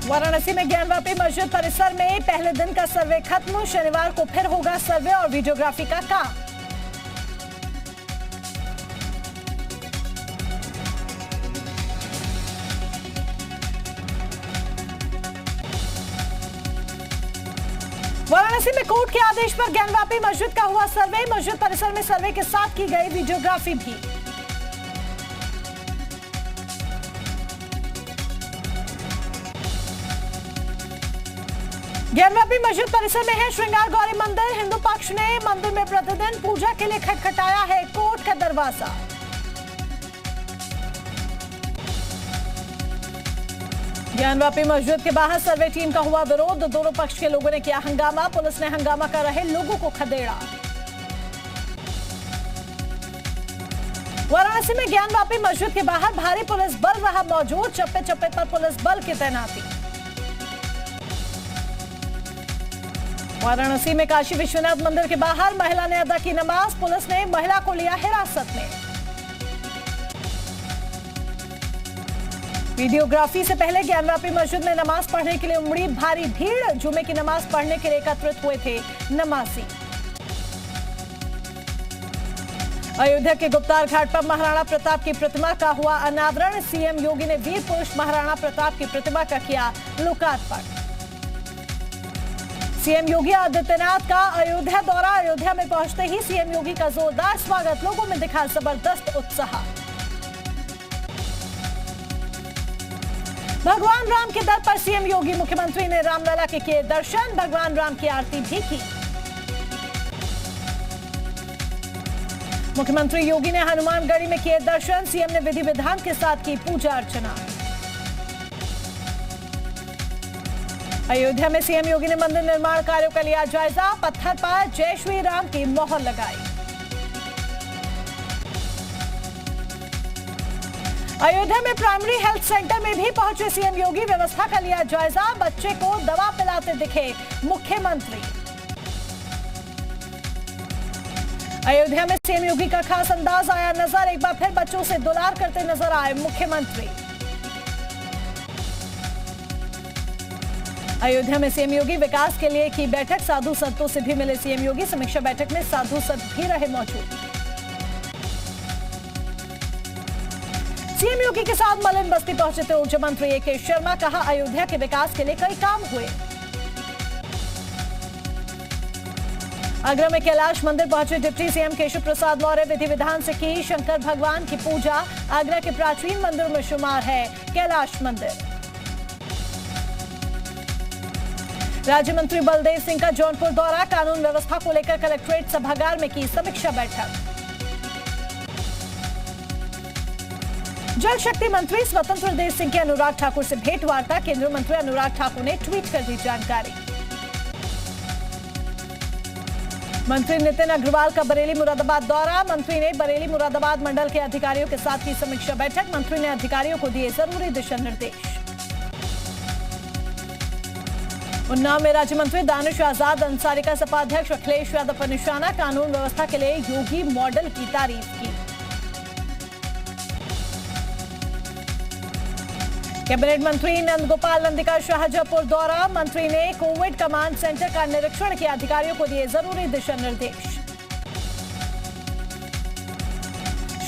वाराणसी में ज्ञानवापी मस्जिद परिसर में पहले दिन का सर्वे खत्म। शनिवार को फिर होगा सर्वे और वीडियोग्राफी का काम। वाराणसी में कोर्ट के आदेश पर ज्ञानवापी मस्जिद का हुआ सर्वे। मस्जिद परिसर में सर्वे के साथ की गई वीडियोग्राफी भी। ज्ञानवापी मस्जिद परिसर में है श्रृंगार गौरी मंदिर। हिंदू पक्ष ने मंदिर में प्रतिदिन पूजा के लिए खटखटाया है कोर्ट का दरवाजा। ज्ञानवापी मस्जिद के बाहर सर्वे टीम का हुआ विरोध। दोनों पक्ष के लोगों ने किया हंगामा। पुलिस ने हंगामा कर रहे लोगों को खदेड़ा। वाराणसी में ज्ञानवापी मस्जिद के बाहर भारी पुलिस बल रहा मौजूद। चप्पे चप्पे पर पुलिस बल की तैनाती। वाराणसी में काशी विश्वनाथ मंदिर के बाहर महिला ने अदा की नमाज। पुलिस ने महिला को लिया हिरासत में। वीडियोग्राफी से पहले ज्ञानवापी मस्जिद में नमाज पढ़ने के लिए उमड़ी भारी भीड़। जुमे की नमाज पढ़ने के लिए एकत्रित हुए थे नमाजी। अयोध्या के गुप्तार घाट पर महाराणा प्रताप की प्रतिमा का हुआ अनावरण। सीएम योगी ने वीर पुरुष महाराणा प्रताप की प्रतिमा का किया लोकार्पण। सीएम योगी आदित्यनाथ का अयोध्या दौरा। अयोध्या में पहुंचते ही सीएम योगी का जोरदार स्वागत। लोगों में दिखा जबरदस्त उत्साह। भगवान राम के दर पर सीएम योगी। मुख्यमंत्री ने रामलला के किए दर्शन। भगवान राम की आरती भी की। मुख्यमंत्री योगी ने हनुमानगढ़ी में किए दर्शन। सीएम ने विधि विधान के साथ की पूजा अर्चना। अयोध्या में सीएम योगी ने मंदिर निर्माण कार्यों का लिया जायजा। पत्थर पर जय श्री राम की मोहर लगाई। अयोध्या में प्राइमरी हेल्थ सेंटर में भी पहुंचे सीएम योगी। व्यवस्था का लिया जायजा। बच्चे को दवा पिलाते दिखे मुख्यमंत्री। अयोध्या में सीएम योगी का खास अंदाज आया नजर। एक बार फिर बच्चों से दुलार करते नजर आए मुख्यमंत्री। अयोध्या में सीएम योगी विकास के लिए की बैठक। साधु संतों से भी मिले सीएम योगी। समीक्षा बैठक में साधु संत भी रहे मौजूद। सीएम योगी के साथ मलिन बस्ती पहुंचे थे ऊर्जा मंत्री ए.के. शर्मा। कहा अयोध्या के विकास के लिए कई काम हुए। आगरा में कैलाश मंदिर पहुंचे डिप्टी सीएम केशव प्रसाद मौर्य। विधि विधान से की शंकर भगवान की पूजा। आगरा के प्राचीन मंदिरों में शुमार है कैलाश मंदिर। राज्य मंत्री बलदेव सिंह का जौनपुर दौरा। कानून व्यवस्था को लेकर कलेक्ट्रेट सभागार में की समीक्षा बैठक। जल शक्ति मंत्री स्वतंत्र देव सिंह की अनुराग ठाकुर से भेंट वार्ता। केंद्रीय मंत्री अनुराग ठाकुर ने ट्वीट कर दी जानकारी। मंत्री नितिन अग्रवाल का बरेली मुरादाबाद दौरा। मंत्री ने बरेली मुरादाबाद मंडल के अधिकारियों के साथ की समीक्षा बैठक। मंत्री ने अधिकारियों को दिए जरूरी दिशा निर्देश। उन्नाव में राज्य मंत्री दानिश आजाद अंसारी का सपा अध्यक्ष अखिलेश यादव पर निशाना। कानून व्यवस्था के लिए योगी मॉडल की तारीफ की। कैबिनेट मंत्री नंदगोपाल नंदी का शाहजहांपुर दौरा। मंत्री ने कोविड कमांड सेंटर का निरीक्षण किया। अधिकारियों को दिए जरूरी दिशा निर्देश।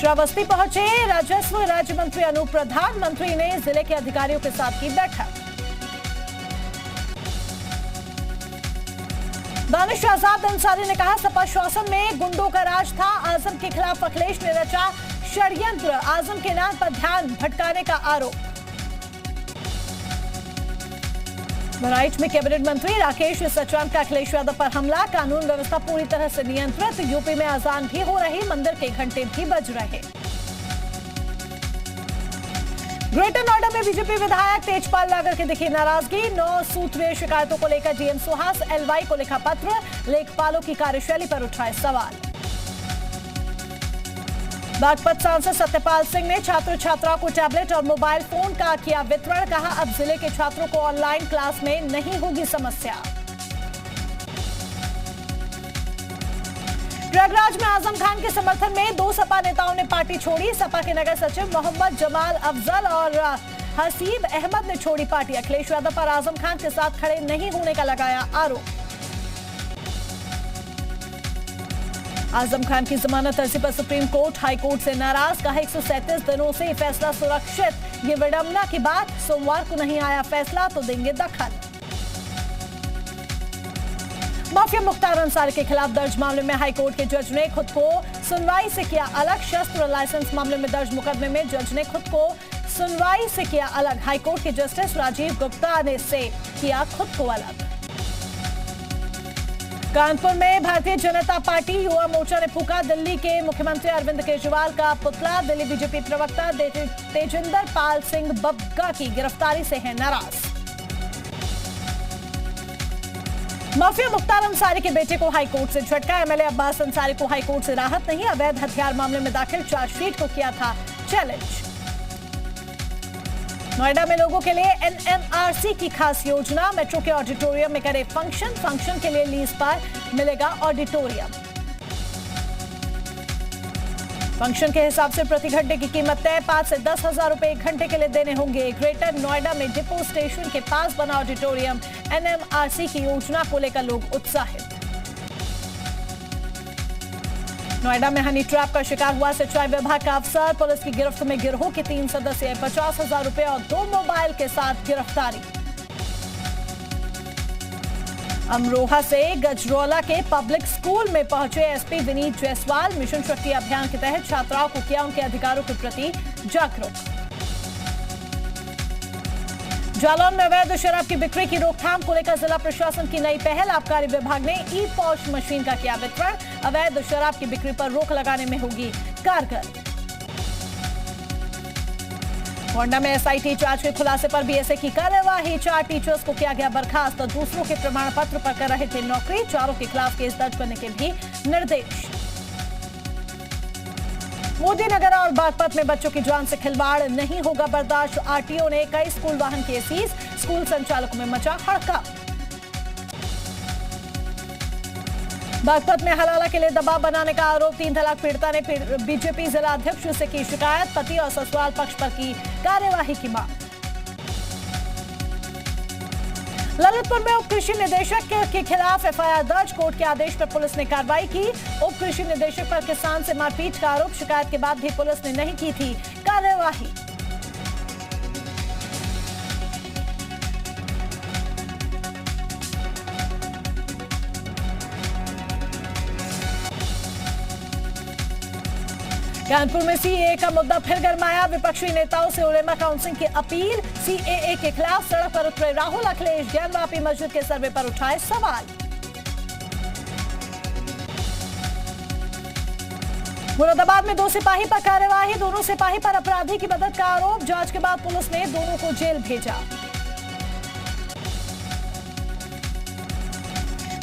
श्रावस्ती पहुंचे राजस्व राज्य मंत्री अनूप प्रधान। मंत्री ने जिले के अधिकारियों के साथ की बैठक। दानिश आजाद अंसारी ने कहा सपा शासन में गुंडों का राज था। आजम के खिलाफ अखिलेश ने रचा षड्यंत्र। आजम के नाम पर ध्यान भटकाने का आरोप। बहराइच में कैबिनेट मंत्री राकेश सचवान का अखिलेश यादव पर हमला। कानून व्यवस्था पूरी तरह से नियंत्रित। यूपी में अजान भी हो रही। मंदिर के घंटे भी बज रहे। ग्रेटर नोएडा में बीजेपी विधायक तेजपाल नागर की दिखी नाराजगी। 9 सूत्रीय शिकायतों को लेकर डीएम सुहास एलवाई को लिखा पत्र। लेखपालों की कार्यशैली पर उठाए सवाल। बागपत सांसद सत्यपाल सिंह ने छात्र छात्राओं को टैबलेट और मोबाइल फोन का किया वितरण। कहा अब जिले के छात्रों को ऑनलाइन क्लास में नहीं होगी समस्या। प्रयागराज में आजम खान के समर्थन में 2 सपा नेताओं ने पार्टी छोड़ी। सपा के नगर सचिव मोहम्मद जमाल अफजल और हसीब अहमद ने छोड़ी पार्टी। अखिलेश यादव पर आजम खान के साथ खड़े नहीं होने का लगाया आरोप। आजम खान की जमानत अर्जी पर सुप्रीम कोर्ट हाई कोर्ट से नाराज। कहा 137 दिनों से फैसला सुरक्षित। ये विडंबना की बात, सोमवार को नहीं आया फैसला तो देंगे दखल। माफिया मुख्तार अंसारी के खिलाफ दर्ज मामले में हाई कोर्ट के जज ने खुद को सुनवाई से किया अलग। शस्त्र लाइसेंस मामले में दर्ज मुकदमे में जज ने खुद को सुनवाई से किया अलग। हाई कोर्ट के जस्टिस राजीव गुप्ता ने से किया खुद को अलग। कानपुर में भारतीय जनता पार्टी युवा मोर्चा ने फूका दिल्ली के मुख्यमंत्री अरविंद केजरीवाल का पुतला। दिल्ली बीजेपी प्रवक्ता तेजिंदर पाल सिंह बग्गा की गिरफ्तारी से है नाराज। माफिया मुख्तार अंसारी के बेटे को हाईकोर्ट से झटका। एमएलए अब्बास अंसारी को हाईकोर्ट से राहत नहीं। अवैध हथियार मामले में दाखिल चार्जशीट को किया था चैलेंज। नोएडा में लोगों के लिए एनएमआरसी की खास योजना। मेट्रो के ऑडिटोरियम में करे फंक्शन के लिए लीज पर मिलेगा ऑडिटोरियम। फंक्शन के हिसाब से प्रति घंटे की कीमत तय। 5 से 10 हजार रुपए एक घंटे के लिए देने होंगे। ग्रेटर नोएडा में डिपो स्टेशन के पास बना ऑडिटोरियम। एनएमआरसी की योजना को लेकर लोग उत्साहित। नोएडा में हनी ट्रैप का शिकार हुआ सिंचाई विभाग का अफसर। पुलिस की गिरफ्त में गिरोह के 3 सदस्य 50,000 रुपए और 2 मोबाइल के साथ गिरफ्तारी। अमरोहा से गजरौला के पब्लिक स्कूल में पहुंचे एसपी विनीत जायसवाल। मिशन शक्ति अभियान के तहत छात्राओं को किया उनके अधिकारों के प्रति जागरूक। जालौन में अवैध शराब की बिक्री की रोकथाम को लेकर जिला प्रशासन की नई पहल। आबकारी विभाग ने ई पॉश मशीन का किया वितरण। अवैध शराब की बिक्री पर रोक लगाने में होगी कारगर। गोंडा में एसआईटी जांच के खुलासे पर बीएसए की कार्यवाही। 4 टीचर्स को किया गया बर्खास्त। तो दूसरों के प्रमाण पत्र पर कर रहे थे नौकरी। 4 के खिलाफ केस दर्ज करने के भी निर्देश। मोदी नगर और बागपत में बच्चों की जान से खिलवाड़ नहीं होगा बर्दाश्त। आरटीओ ने कई स्कूल वाहन किए सीज। स्कूल संचालकों में मचा हड़कंप। बागपत में हलाला के लिए दबाव बनाने का आरोप। 3 तलाक पीड़िता ने बीजेपी जिला अध्यक्ष से की शिकायत। पति और ससुराल पक्ष पर की कार्यवाही की मांग। ललितपुर में उप कृषि निदेशक के खिलाफ एफआईआर दर्ज। कोर्ट के आदेश पर पुलिस ने कार्रवाई की। उप कृषि निदेशक पर किसान से मारपीट का आरोप। शिकायत के बाद भी पुलिस ने नहीं की थी कार्यवाही। कानपुर में सीएए का मुद्दा फिर गरमाया। विपक्षी नेताओं से उलेमा काउंसिल की अपील। सीएए के खिलाफ सड़क पर उतरे राहुल। अखिलेश ज्ञानवापी मस्जिद के सर्वे पर उठाए सवाल। मुरादाबाद में 2 सिपाही पर कार्यवाही। दोनों सिपाही पर अपराधी की मदद का आरोप। जांच के बाद पुलिस ने दोनों को जेल भेजा।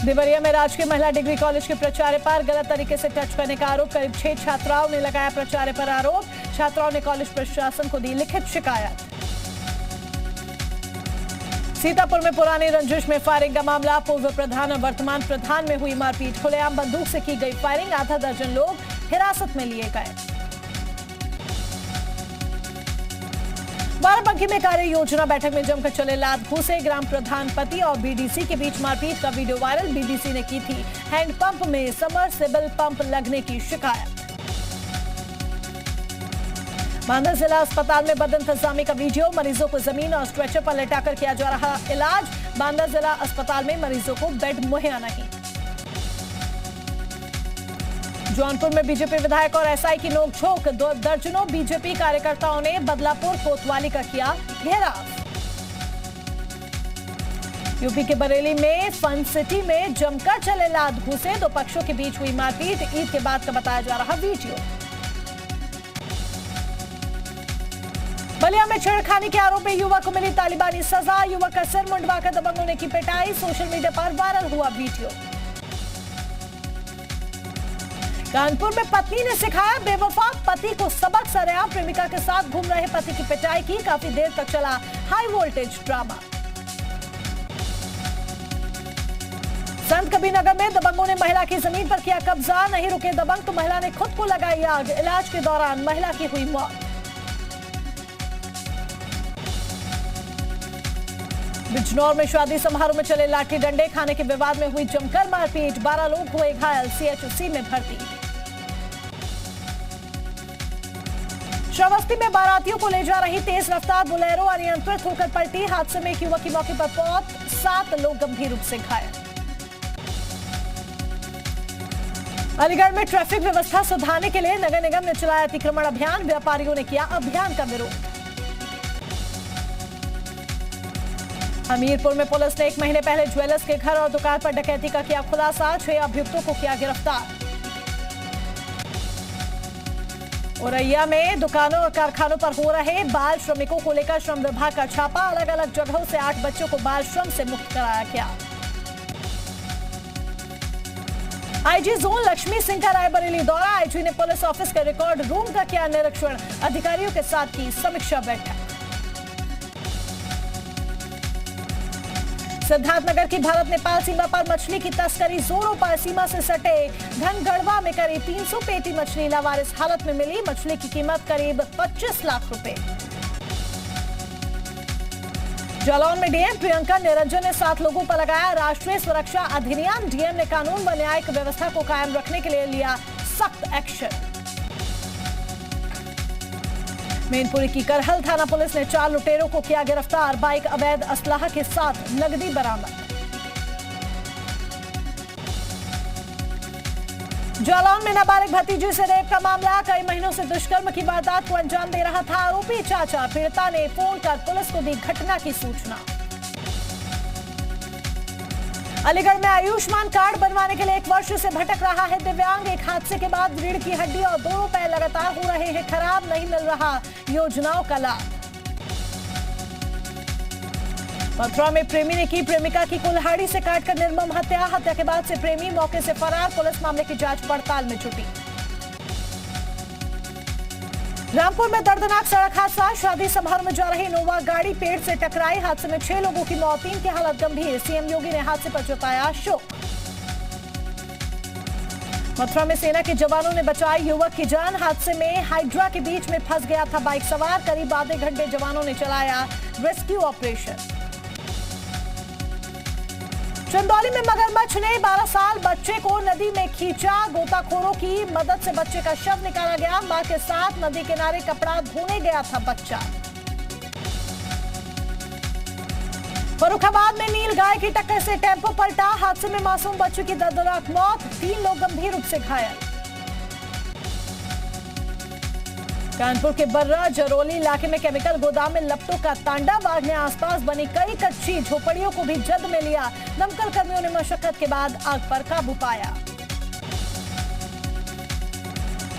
देवरिया में राजकीय महिला डिग्री कॉलेज के प्राचार्य पर गलत तरीके से टच करने का आरोप। करीब 6 छात्राओं ने लगाया प्राचार्य पर आरोप। छात्राओं ने कॉलेज प्रशासन को दी लिखित शिकायत। सीतापुर में पुरानी रंजिश में फायरिंग का मामला। पूर्व प्रधान और वर्तमान प्रधान में हुई मारपीट। खुलेआम बंदूक से की गई फायरिंग। आधा दर्जन लोग हिरासत में लिए गए। बाराबंकी में कार्य योजना बैठक में जमकर चले लात घूसे। ग्राम प्रधान पति और बीडीसी के बीच मारपीट का वीडियो वायरल। बीडीसी ने की थी हैंडपंप में सबमर्सिबल पंप लगने की शिकायत। बांदा जिला अस्पताल में बदइंतजामी का वीडियो। मरीजों को जमीन और स्ट्रेचर पर लेटाकर किया जा रहा इलाज। बांदा जिला अस्पताल में मरीजों को बेड मुहैया नहीं। जौनपुर में बीजेपी विधायक और एसआई की नोकझोंक। दर्जनों बीजेपी कार्यकर्ताओं ने बदलापुर कोतवाली का किया घेराव। यूपी के बरेली में फन सिटी में जमकर चले लात घूसे। 2 पक्षों के बीच हुई मारपीट। ईद के बाद का बताया जा रहा वीडियो। बलिया में छेड़खानी के आरोप में युवक को मिली तालिबानी सजा। युवक का सिर मुंडवाकर दबंगों ने की पिटाई। सोशल मीडिया पर वायरल हुआ वीडियो। कानपुर में पत्नी ने सिखाया बेवफा पति को सबक। सरेआम प्रेमिका के साथ घूम रहे पति की पिटाई की। काफी देर तक चला high voltage drama. Sant Kabirnagar में दबंगों ने महिला की जमीन पर किया कब्जा। नहीं रुके दबंग तो महिला ने खुद को लगाई आग। इलाज के दौरान महिला की हुई मौत। बिजनौर में शादी समारोह में चले लाठी डंडे, खाने के विवाद में हुई जमकर मारपीट, 12 लोग हुए घायल, सीएचसी में भर्ती। श्रावस्ती में बारातियों को ले जा रही तेज रफ्तार बोलेरो अनियंत्रित होकर पलटी, हादसे में एक युवक की मौके पर मौत, 7 लोग गंभीर रूप से घायल। अलीगढ़ में ट्रैफिक व्यवस्था सुधारने के लिए नगर निगम ने चलाया अतिक्रमण अभियान, व्यापारियों ने किया अभियान का विरोध। हमीरपुर में पुलिस ने 1 महीने पहले ज्वेलर्स के घर और दुकान पर डकैती का किया खुलासा, 6 अभियुक्तों को किया गिरफ्तार। औरैया में दुकानों और कारखानों पर हो रहे बाल श्रमिकों को लेकर श्रम विभाग का छापा, अलग अलग जगहों से 8 बच्चों को बाल श्रम से मुक्त कराया गया। आईजी जोन लक्ष्मी सिंह का रायबरेली दौरा, आईजी ने पुलिस ऑफिस के रिकॉर्ड रूम का किया निरीक्षण, अधिकारियों के साथ की समीक्षा बैठक। सिद्धार्थनगर की भारत नेपाल सीमा पर मछली की तस्करी जोरों पर, सीमा से सटे धनगढ़वा में करीब 300 पेटी मछली लावारिस हालत में मिली, मछली की कीमत करीब 25 लाख रुपए। जालौन में डीएम प्रियंका निरंजन ने 7 लोगों पर लगाया राष्ट्रीय सुरक्षा अधिनियम, डीएम ने कानून व न्यायिक व्यवस्था को कायम रखने के लिए लिया सख्त एक्शन। मैनपुरी की करहल थाना पुलिस ने 4 लुटेरों को किया गिरफ्तार, बाइक अवैध असलाह के साथ नकदी बरामद। जालौन में नाबालिग भतीजी से रेप का मामला, कई महीनों से दुष्कर्म की वारदात को अंजाम दे रहा था आरोपी चाचा, पीड़िता ने फोन कर पुलिस को दी घटना की सूचना। अलीगढ़ में आयुष्मान कार्ड बनवाने के लिए 1 वर्ष से भटक रहा है दिव्यांग, एक हादसे के बाद रीढ़ की हड्डी और दोनों पैर लगातार हो रहे हैं खराब, नहीं मिल रहा योजनाओं का लाभ। मथुरा में प्रेमी ने की प्रेमिका की कुल्हाड़ी से काटकर निर्मम हत्या, हत्या के बाद से प्रेमी मौके से फरार, पुलिस मामले की जांच पड़ताल में जुटी। रामपुर में दर्दनाक सड़क हादसा, शादी समारोह में जा रही इनोवा गाड़ी पेड़ से टकराई, हादसे में 6 लोगों की मौत, 3 की हालत गंभीर, सीएम योगी ने हादसे पर जताया शोक। मथुरा में सेना के जवानों ने बचाई युवक की जान, हादसे में हाइड्रा के बीच में फंस गया था बाइक सवार, करीब आधे घंटे जवानों ने चलाया रेस्क्यू ऑपरेशन। चंदौली में मगरमच्छ ने 12 साल बच्चे को नदी में खींचा, गोताखोरों की मदद से बच्चे का शव निकाला गया, मां के साथ नदी किनारे कपड़ा धोने गया था बच्चा। फर्रुखाबाद में नील गाय की टक्कर से टेम्पो पलटा, हादसे में मासूम बच्चे की दर्दनाक मौत, 3 लोग गंभीर रूप से घायल। कानपुर के बर्रा जरौली इलाके में केमिकल गोदाम में लपटों का तांडव, आग ने आसपास बनी कई कच्ची झोपड़ियों को भी जद में लिया, दमकल कर्मियों ने मशक्कत के बाद आग पर काबू पाया।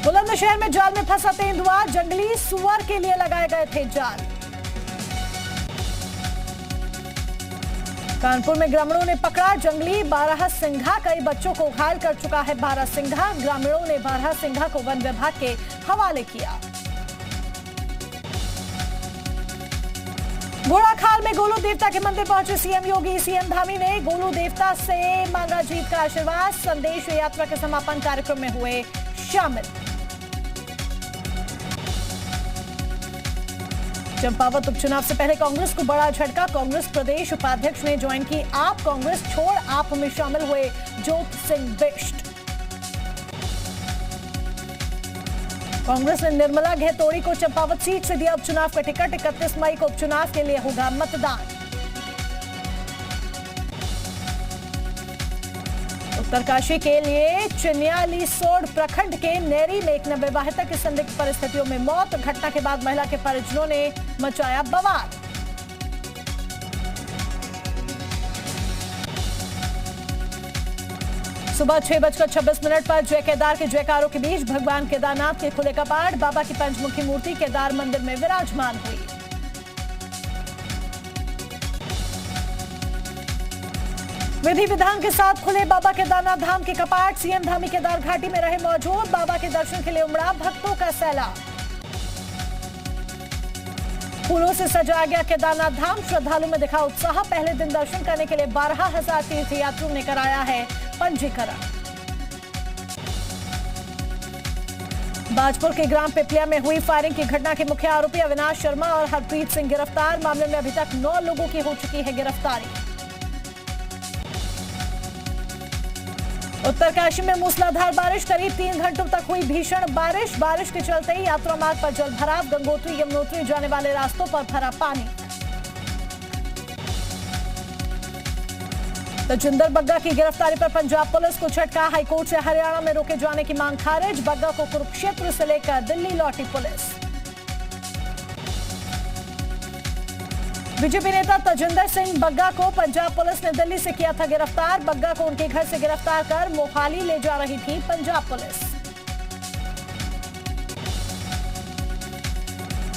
बुलंदशहर में जाल में फंसा तेंदुआ, जंगली सुअर के लिए लगाए गए थे जाल। कानपुर में ग्रामीणों ने पकड़ा जंगली बारहसिंघा, कई बच्चों को घायल कर चुका है बारहसिंघा, ग्रामीणों ने बारहसिंघा को वन विभाग के हवाले किया। घोड़ाखाल में गोलू देवता के मंदिर पहुंचे सीएम योगी, सीएम धामी ने गोलू देवता से मांगा जीत का आशीर्वाद, संदेश यात्रा के समापन कार्यक्रम में हुए शामिल। चंपावत उपचुनाव से पहले कांग्रेस को बड़ा झटका, कांग्रेस प्रदेश उपाध्यक्ष ने ज्वाइन की आप, कांग्रेस छोड़ आप में शामिल हुए ज्योत सिंह बिष्ट। कांग्रेस ने निर्मला घेतोड़ी को चंपावत सीट से दिया उपचुनाव का टिकट, 31 मई को उपचुनाव के लिए होगा मतदान। उत्तरकाशी के लिए चिन्यालीसोड़ प्रखंड के नेरी में एक नवविवाहिता की संदिग्ध परिस्थितियों में मौत, घटना के बाद महिला के परिजनों ने मचाया बवाल। सुबह 6:26 पर जय केदार के जयकारों के बीच भगवान केदारनाथ के खुले कपाट, बाबा की पंचमुखी मूर्ति केदार मंदिर में विराजमान हुई। विधि विधान के साथ खुले बाबा केदारनाथ धाम के कपाट, सीएम धामी केदार घाटी में रहे मौजूद, बाबा के दर्शन के लिए उमड़ा भक्तों का सैलाब। फूलों से सजाया गया केदारनाथ धाम, श्रद्धालुओं में दिखा उत्साह, पहले दिन दर्शन करने के लिए 12,000 तीर्थयात्रियों ने कराया है पंजीकरण। बाजपुर के ग्राम पिपलिया में हुई फायरिंग की घटना के मुख्य आरोपी अविनाश शर्मा और हरप्रीत सिंह गिरफ्तार। मामले में अभी तक 9 लोगों की हो चुकी है गिरफ्तारी। उत्तरकाशी में मूसलाधार बारिश, करीब 3 घंटों तक हुई भीषण बारिश के चलते ही यात्रा मार्ग पर जल भराव, गंगोत्री यमुनोत्री जाने वाले रास्तों पर भरा पानी। तजिंदर बग्गा की गिरफ्तारी पर पंजाब पुलिस को झटका, हाईकोर्ट से हरियाणा में रोके जाने की मांग खारिज। बग्गा को कुरुक्षेत्र से लेकर दिल्ली लौटी पुलिस। बीजेपी नेता तजिंदर सिंह बग्गा को पंजाब पुलिस ने दिल्ली से किया था गिरफ्तार। बग्गा को उनके घर से गिरफ्तार कर मोहाली ले जा रही थी पंजाब पुलिस।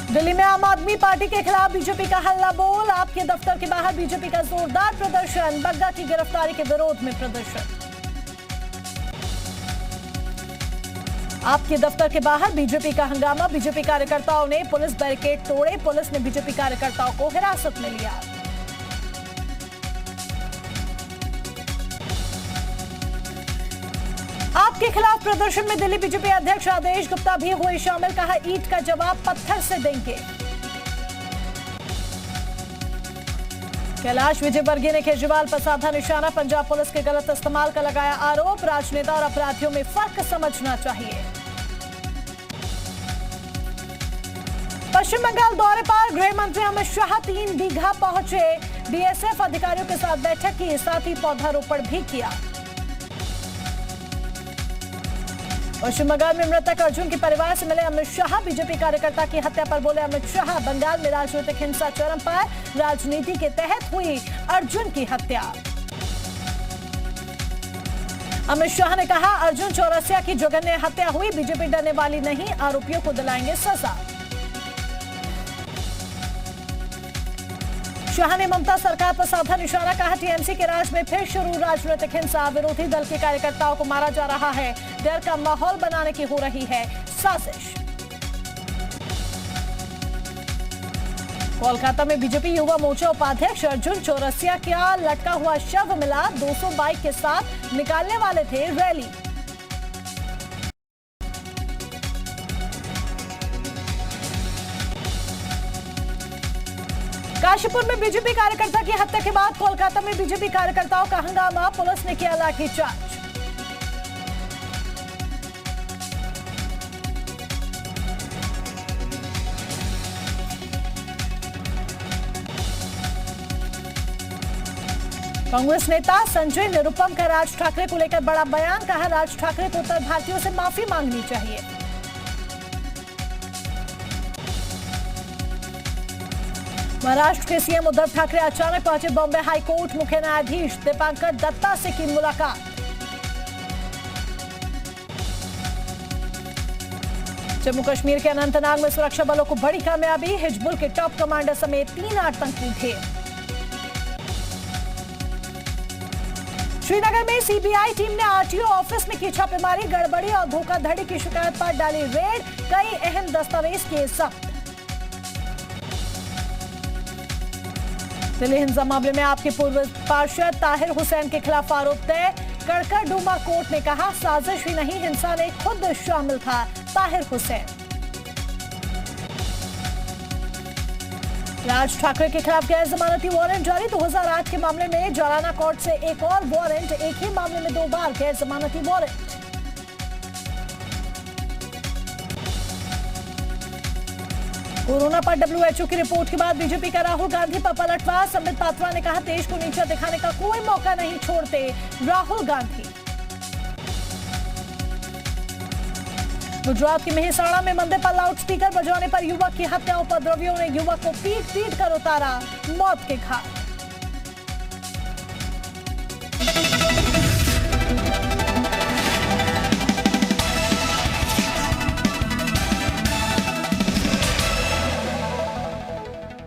दिल्ली में आम आदमी पार्टी के खिलाफ बीजेपी का हल्ला बोल, आपके दफ्तर के बाहर बीजेपी का जोरदार प्रदर्शन। बग्गा की गिरफ्तारी के विरोध में प्रदर्शन। आपके दफ्तर के बाहर बीजेपी का हंगामा, बीजेपी कार्यकर्ताओं ने पुलिस बैरिकेड तोड़े, पुलिस ने बीजेपी कार्यकर्ताओं को हिरासत में लिया। आपके खिलाफ प्रदर्शन में दिल्ली बीजेपी अध्यक्ष आदेश गुप्ता भी हुए शामिल, कहा ईंट का जवाब पत्थर से देंगे। कैलाश विजयवर्गीय ने केजरीवाल पर साधा निशाना, पंजाब पुलिस के गलत इस्तेमाल का लगाया आरोप। राजनेता और अपराधियों में फर्क समझना चाहिए। पश्चिम बंगाल दौरे पर गृह मंत्री अमित शाह 3 दीघा पहुंचे, बीएसएफ अधिकारियों के साथ बैठक की, साथ ही पौधारोपण भी किया। पश्चिम बंगाल में मृतक अर्जुन के परिवार से मिले अमित शाह, बीजेपी कार्यकर्ता की हत्या पर बोले अमित शाह, बंगाल में राजनीतिक हिंसा चरम पर, राजनीति के तहत हुई अर्जुन की हत्या। अमित शाह ने कहा अर्जुन चौरसिया की जघन्य हत्या हुई, बीजेपी डरने वाली नहीं, आरोपियों को दिलाएंगे सजा। शाह ने ममता सरकार पर साधा निशाना, कहा टीएमसी के राज में फिर शुरू राजनीतिक हिंसा, विरोधी दल के कार्यकर्ताओं को मारा जा रहा है, डर का माहौल बनाने की हो रही है साजिश। कोलकाता में बीजेपी युवा मोर्चा उपाध्यक्ष अर्जुन चौरसिया का लटका हुआ शव मिला, 200 बाइक के साथ निकालने वाले थे रैली। काशीपुर में बीजेपी कार्यकर्ता की हत्या के बाद कोलकाता में बीजेपी कार्यकर्ताओं का हंगामा, पुलिस ने किया लाठीचार्ज। कांग्रेस नेता संजय निरुपम का राज ठाकरे को लेकर बड़ा बयान, कहा राज ठाकरे को उत्तर भारतीयों से माफी मांगनी चाहिए। महाराष्ट्र के सीएम उद्धव ठाकरे अचानक पहुंचे बॉम्बे हाईकोर्ट, मुख्य न्यायाधीश दीपांकर दत्ता से की मुलाकात। जम्मू कश्मीर के अनंतनाग में सुरक्षा बलों को बड़ी कामयाबी, हिजबुल के टॉप कमांडर समेत 3 आतंकी थे। श्रीनगर में सीबीआई टीम ने आरटीओ ऑफिस में की छापेमारी, गड़बड़ी और धोखाधड़ी की शिकायत पर डाली रेड, कई अहम दस्तावेज किए जब्त। दिल्ली हिंसा मामले में आपके पूर्व पार्षद ताहिर हुसैन के खिलाफ आरोप तय, कड़कड़डूमा कोर्ट ने कहा साजिश ही नहीं, हिंसा में खुद शामिल था ताहिर हुसैन। राज ठाकरे के खिलाफ गैर जमानती वारंट जारी, 2008 के मामले में जालाना कोर्ट से एक और वारंट, एक ही मामले में 2 बार गैर जमानती वारंट। कोरोना पर डब्ल्यूएचओ की रिपोर्ट के बाद बीजेपी का राहुल गांधी पर पलटवार, संबित पात्रा ने कहा देश को नीचा दिखाने का कोई मौका नहीं छोड़ते राहुल गांधी। गुजरात के मेहसाणा में मंदिर पर लाउडस्पीकर बजाने पर युवक की हत्या, उपद्रवियों ने युवक को पीट कर उतारा मौत के घाट।